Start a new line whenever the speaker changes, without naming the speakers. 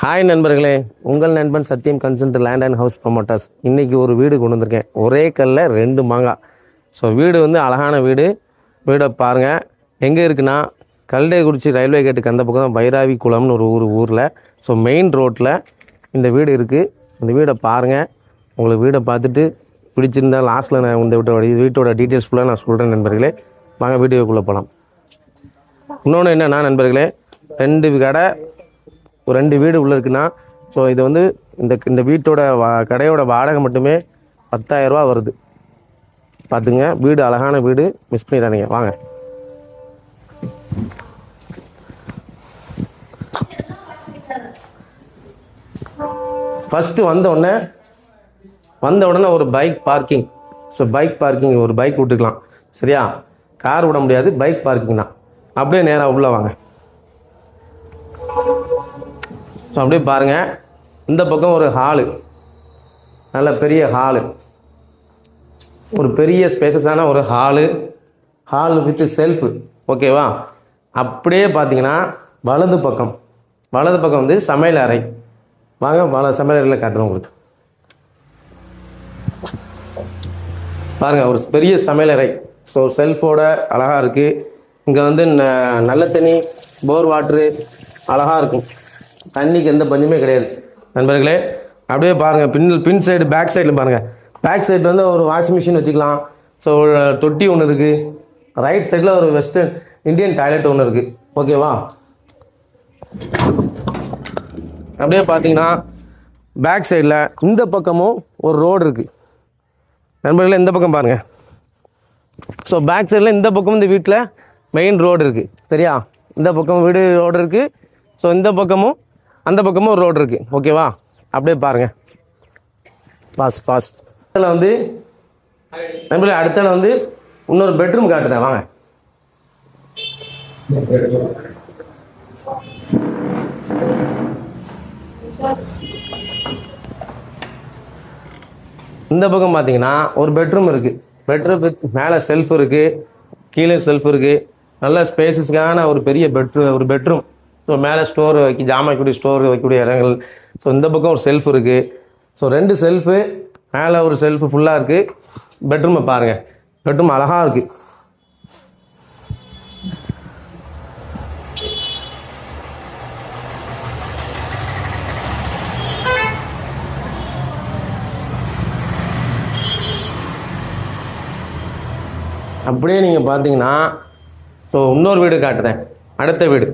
Hi நண்பர்களே, உங்கள் நண்பன் சத்தியம் consult land and house promoters. இன்றைக்கி ஒரு வீடு கொண்டு வந்திருக்கேன். ஒரே கல்ல 2 மாங்காய். ஸோ வீடு வந்து அழகான வீடு. வீடை பாருங்கள். எங்கே இருக்குன்னா, கல்டைக்குறிச்சி ரயில்வே கேட்டுக்கு அந்த பக்கம் பைராவி குளம்னு ஒரு ஊரில். ஸோ மெயின் ரோட்டில் இந்த வீடு இருக்குது. இந்த வீடை பாருங்கள். உங்களுக்கு வீடை பார்த்துட்டு பிடிச்சிருந்தால் லாஸ்ட்டில் நான் இந்த வீட்டோட டீட்டெயில்ஸ் ஃபுல்லாக நான் சொல்கிறேன் நண்பர்களே. வாங்க வீடியோக்குள்ளே போகலாம். இன்னொன்று என்னென்னா நண்பர்களே, 2 கடை, ஒரு 2 வீடு உள்ளே இருக்குன்னா, ஸோ இது வந்து இந்த வீட்டோட கடையோட வாடகை மட்டுமே 10,000 ரூபா வருது. பார்த்துங்க, வீடு அழகான வீடு, மிஸ் பண்ணிடாதீங்க. வாங்க. ஃபஸ்ட்டு வந்த உடனே ஒரு bike parking. So bike parking, ஒரு பைக் விட்டுக்கலாம். சரியா? கார் விட முடியாது, பைக் பார்க்கிங் தான். அப்படியே நேராக உள்ளே வாங்க. ஸோ அப்படியே பாருங்கள். இந்த பக்கம் ஒரு ஹாலு, நல்ல பெரிய ஹாலு, ஒரு பெரிய ஸ்பேசஸான ஒரு ஹாலு வித் செல்ஃபு. ஓகேவா? அப்படியே பார்த்தீங்கன்னா வலது பக்கம் வந்து சமையல் அறை. வாங்க சமையல் அறையில் காட்டுறேன் உங்களுக்கு. பாருங்கள், ஒரு பெரிய சமையல் அறை. ஸோ செல்ஃபோட அழகாக இருக்குது. இங்கே வந்து நல்ல தண்ணி, போர் வாட்ரு அழகாக இருக்கும். தண்ணிக்கு எந்த பஞ்சமே கிடையாது நண்பர்களே. அப்படியே பாருங்கள், பின் சைடு, பேக் சைடில் பாருங்கள். பேக் சைடில் வந்து ஒரு வாஷிங் மிஷின் வச்சுக்கலாம். ஸோ தொட்டி ஒன்று இருக்குது. ரைட் சைடில் ஒரு வெஸ்டர்ன் இந்தியன் டாய்லெட் ஒன்று இருக்குது. ஓகேவா? அப்படியே பார்த்தீங்கன்னா பேக் சைடில் இந்த பக்கமும் ஒரு ரோடு இருக்குது நண்பர்களே. இந்த பக்கம் பாருங்கள். ஸோ பேக் சைடில் இந்த பக்கம் இந்த வீட்டில் மெயின் ரோடு இருக்குது. சரியா? இந்த பக்கம் வீடு ரோடு இருக்குது. ஸோ இந்த பக்கமும் அந்த பக்கமும் ஒரு ரோடு இருக்குது. ஓகேவா? அப்படியே பாருங்கள். பாஸ் இதில் வந்து நம்மளே அடுத்தால வந்து இன்னொரு பெட்ரூம் காட்டுறேன். வாங்க. இந்த பக்கம் பார்த்தீங்கன்னா ஒரு பெட்ரூம் இருக்குது. பெட்ரூம் மேலே செல்ஃப் இருக்குது, கீழே செல்ஃப் இருக்குது. நல்ல ஸ்பேசஸ்க்கான ஒரு பெரிய பெட்ரூம். ஸோ மேலே ஸ்டோர் ஜாமான் வைக்கக்கூடிய, ஸ்டோர் வைக்கக்கூடிய இடங்கள். ஸோ இந்த பக்கம் ஒரு செல்ஃப் இருக்குது. ஸோ 2 செல்ஃபு, மேலே ஒரு செல்ஃபு ஃபுல்லாக இருக்குது. பெட்ரூமை பாருங்கள். பெட்ரூம் அழகாக இருக்குது. அப்படியே நீங்கள் பார்த்தீங்கன்னா, ஸோ இன்னொரு வீடு காட்டுறேன். அடுத்த வீடு